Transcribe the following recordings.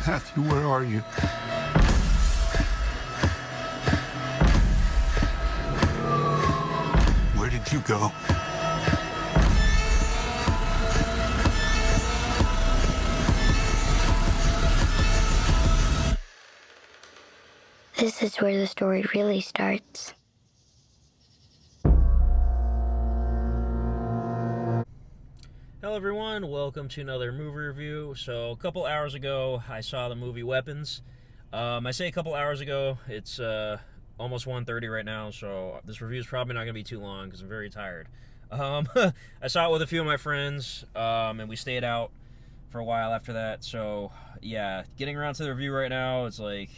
Matthew, where are you? Where did you go? This is where the story really starts. Hello everyone, welcome to another movie review. So a couple hours ago, I saw the movie Weapons. I say a couple hours ago, it's almost 1:30 right now, so this review is probably not going to be too long because I'm very tired. I saw it with a few of my friends, and we stayed out for a while after that. So yeah, getting around to the review right now, it's like,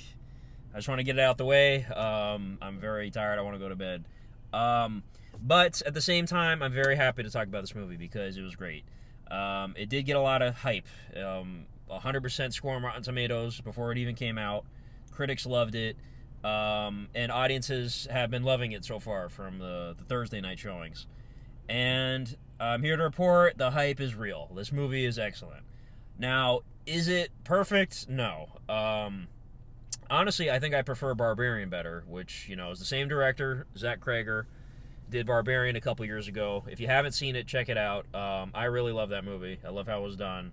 I just want to get it out the way. I'm very tired, I want to go to bed. But at the same time, I'm very happy to talk about this movie because it was great. It did get a lot of hype. 100% score on Rotten Tomatoes before it even came out. Critics loved it. And audiences have been loving it so far from the Thursday night showings. And I'm here to report the hype is real. This movie is excellent. Now, is it perfect? No. Honestly, I think I prefer Barbarian better, which, is the same director, Zach Krager, did Barbarian a couple years ago. If you haven't seen it, check it out. I really love that movie. I love how it was done.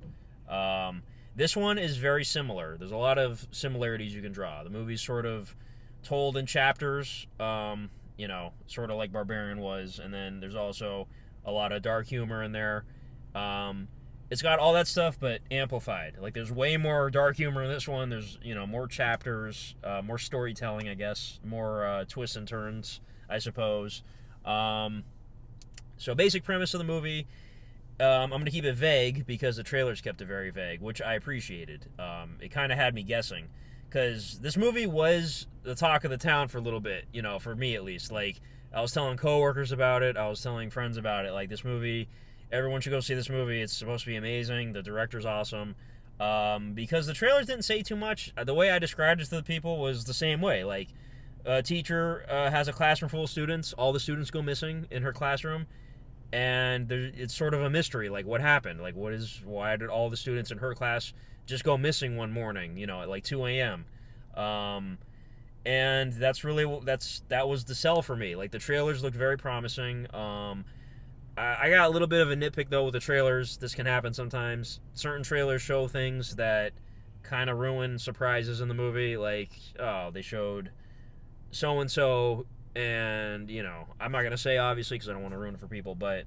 This one is very similar. There's a lot of similarities you can draw. The movie's sort of told in chapters, sort of like Barbarian was, and then there's also a lot of dark humor in there. It's got all that stuff, but amplified. Like, there's way more dark humor in this one. There's, more chapters, more storytelling, I guess, more twists and turns, I suppose. So basic premise of the movie, I'm going to keep it vague because the trailers kept it very vague, which I appreciated. It kind of had me guessing, because this movie was the talk of the town for a little bit, for me at least. Like, I was telling coworkers about it, I was telling friends about it, like, this movie, everyone should go see this movie, it's supposed to be amazing, the director's awesome, because the trailers didn't say too much. The way I described it to the people was the same way. Like, a teacher has a classroom full of students, all the students go missing in her classroom, and it's sort of a mystery, like, what happened, like, why did all the students in her class just go missing one morning, at like 2 a.m. And that's really that was the sell for me. Like, the trailers looked very promising. I got a little bit of a nitpick though with the trailers. This can happen sometimes. Certain trailers show things that kind of ruin surprises in the movie. Like, they showed so and so, and I'm not gonna say obviously because I don't want to ruin it for people, but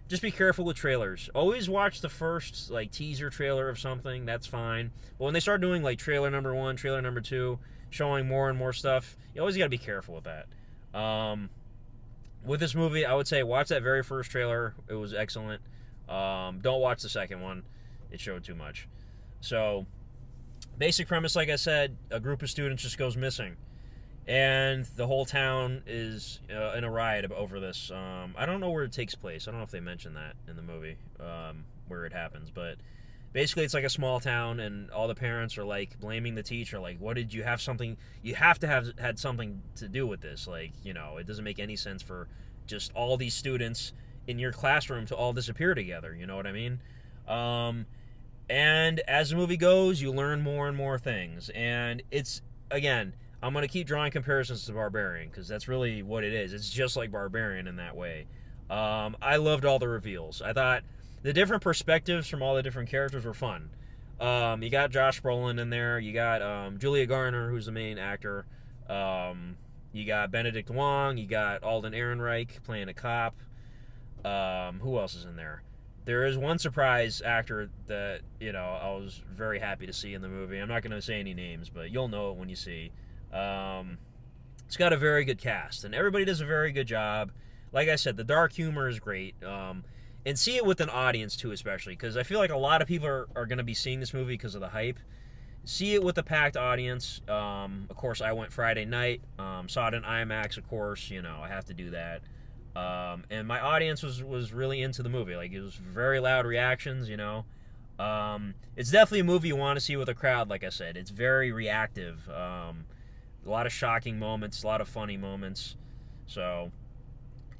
just be careful with trailers. Always watch the first teaser trailer of something. That's fine. But when they start doing like trailer number 1, trailer number 2, showing more and more stuff, you always got to be careful with that. With this movie, I would say watch that very first trailer. It was excellent. Don't watch the second one. It showed too much. So, basic premise, like I said, a group of students just goes missing. And the whole town is in a riot over this. I don't know where it takes place. I don't know if they mentioned that in the movie, where it happens. But basically, it's like a small town, and all the parents are like blaming the teacher. Like, what did you have something? You have to have had something to do with this. Like, it doesn't make any sense for just all these students in your classroom to all disappear together. You know what I mean? And as the movie goes, you learn more and more things. And it's, again, I'm going to keep drawing comparisons to Barbarian because that's really what it is. It's just like Barbarian in that way. I loved all the reveals. I thought the different perspectives from all the different characters were fun. You got Josh Brolin in there. You got Julia Garner, who's the main actor. You got Benedict Wong. You got Alden Ehrenreich playing a cop. Who else is in there? There is one surprise actor that, I was very happy to see in the movie. I'm not going to say any names, but you'll know it when you see. It's got a very good cast, and everybody does a very good job. Like I said, the dark humor is great. And see it with an audience, too, especially, because I feel like a lot of people are going to be seeing this movie because of the hype. See it with a packed audience. Of course, I went Friday night, saw it in IMAX, of course. I have to do that. And my audience was really into the movie. Like, it was very loud reactions, It's definitely a movie you want to see with a crowd, like I said. It's very reactive. A lot of shocking moments, a lot of funny moments. So,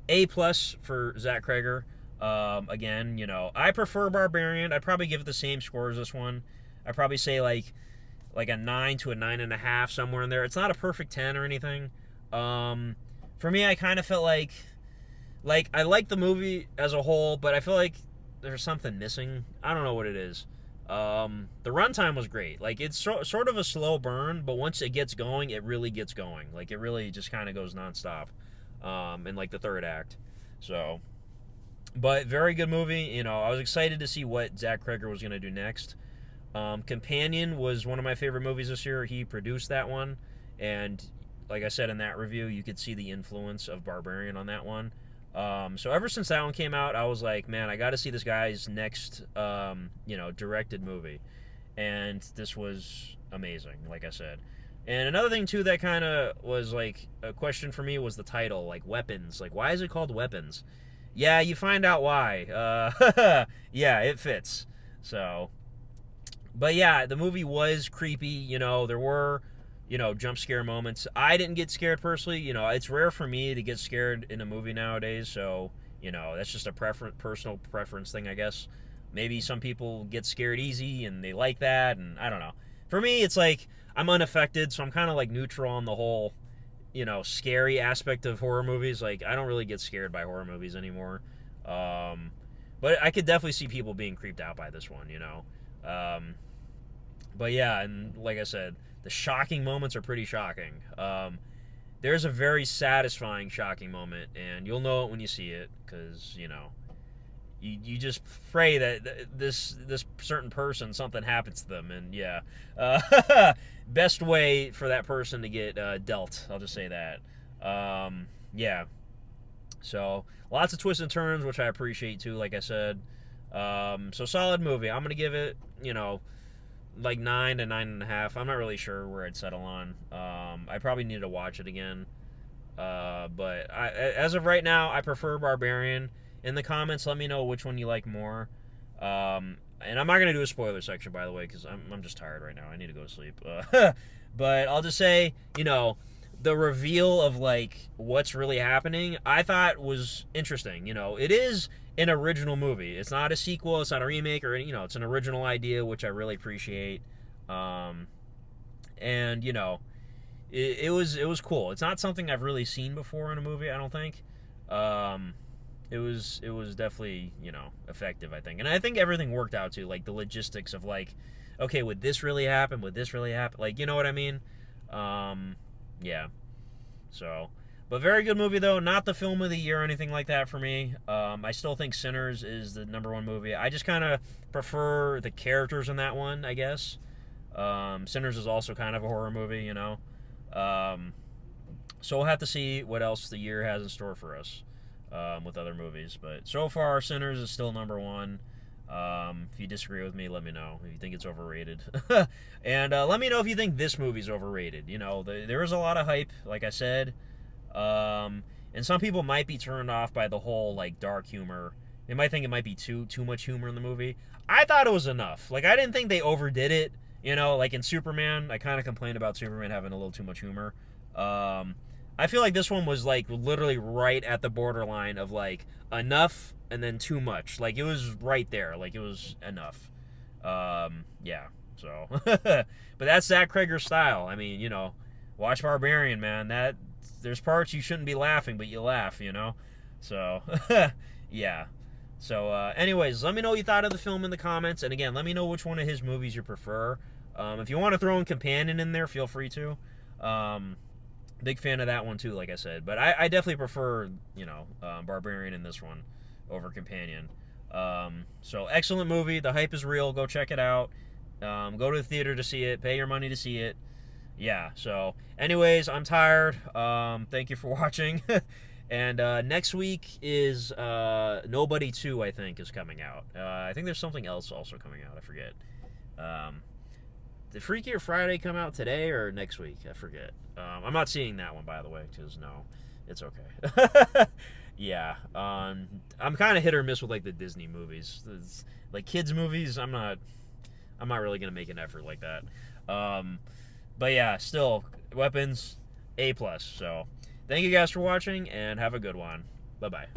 A+ for Zach Krager. Again, I prefer Barbarian. I'd probably give it the same score as this one. I'd probably say like like a 9 to a 9.5, somewhere in there. It's not a perfect 10 or anything. For me, I kind of felt like I like the movie as a whole, but I feel like there's something missing. I don't know what it is. The runtime was great. Like, it's sort of a slow burn, but once it gets going, it really gets going. Like, it really just kind of goes nonstop in, like, the third act. So, but very good movie. You know, I was excited to see what Zach Cregger was going to do next. Companion was one of my favorite movies this year. He produced that one, and like I said in that review, you could see the influence of Barbarian on that one. So ever since that one came out, I was like, man, I got to see this guy's next, directed movie. And this was amazing, like I said. And another thing, too, that kind of was, like, a question for me was the title, like, Weapons. Like, why is it called Weapons? Yeah, you find out why. Yeah, it fits. So, but yeah, the movie was creepy. You know, there were, jump scare moments. I didn't get scared personally. You know, it's rare for me to get scared in a movie nowadays. So, that's just a personal preference thing, I guess. Maybe some people get scared easy and they like that, and I don't know. For me, it's like I'm unaffected, so I'm kind of like neutral on the whole, scary aspect of horror movies. Like, I don't really get scared by horror movies anymore. But I could definitely see people being creeped out by this one, But yeah, and like I said, the shocking moments are pretty shocking. There's a very satisfying shocking moment, and you'll know it when you see it, because, you just pray that this certain person, something happens to them, and yeah. Best way for that person to get dealt, I'll just say that. Yeah. So, lots of twists and turns, which I appreciate too, like I said. So, solid movie. I'm going to give it, like 9 to 9.5. I'm not really sure where I'd settle on. I probably need to watch it again. But as of right now, I prefer Barbarian. In the comments, let me know which one you like more. And I'm not going to do a spoiler section, by the way, because I'm just tired right now. I need to go to sleep. But I'll just say, the reveal of, like, what's really happening, I thought was interesting. It is an original movie. It's not a sequel. It's not a remake, or, it's an original idea, which I really appreciate. And, it was cool. It's not something I've really seen before in a movie, I don't think. It was definitely, effective, I think. And I think everything worked out, too. Like, the logistics of, like, okay, would this really happen? Would this really happen? Like, you know what I mean? Yeah. So, but very good movie, though. Not the film of the year or anything like that for me. I still think Sinners is the #1 movie. I just kind of prefer the characters in that one, I guess. Sinners is also kind of a horror movie, So we'll have to see what else the year has in store for us. With other movies, but so far Sinners is still #1. If you disagree with me, let me know if you think it's overrated. And let me know if you think this movie's overrated. There is a lot of hype, like I said, and some people might be turned off by the whole, like, dark humor. They might think it might be too much humor in the movie. I thought it was enough. Like, I didn't think they overdid it. Like in Superman, I kind of complained about Superman having a little too much humor. I feel like this one was, like, literally right at the borderline of, like, enough and then too much. Like, it was right there. Like, it was enough. Yeah, so. But that's Zach Cregger's style. I mean, watch Barbarian, man. There's parts you shouldn't be laughing, but you laugh, So, yeah. So, anyways, let me know what you thought of the film in the comments. And, again, let me know which one of his movies you prefer. If you want to throw in Companion in there, feel free to. Big fan of that one too, like I said. But I definitely prefer, Barbarian in this one over Companion. So excellent movie. The hype is real. Go check it out. Go to the theater to see it. Pay your money to see it. Yeah. So, anyways, I'm tired. Thank you for watching. And next week is Nobody 2, I think, is coming out. I think there's something else also coming out. I forget. Did Freakier Friday come out today or next week? I forget. I'm not seeing that one, by the way, because, no, it's okay. Yeah. I'm kind of hit or miss with, like, the Disney movies. Like, kids movies, I'm not really going to make an effort like that. But, yeah, still, Weapons, A+. So, thank you guys for watching, and have a good one. Bye-bye.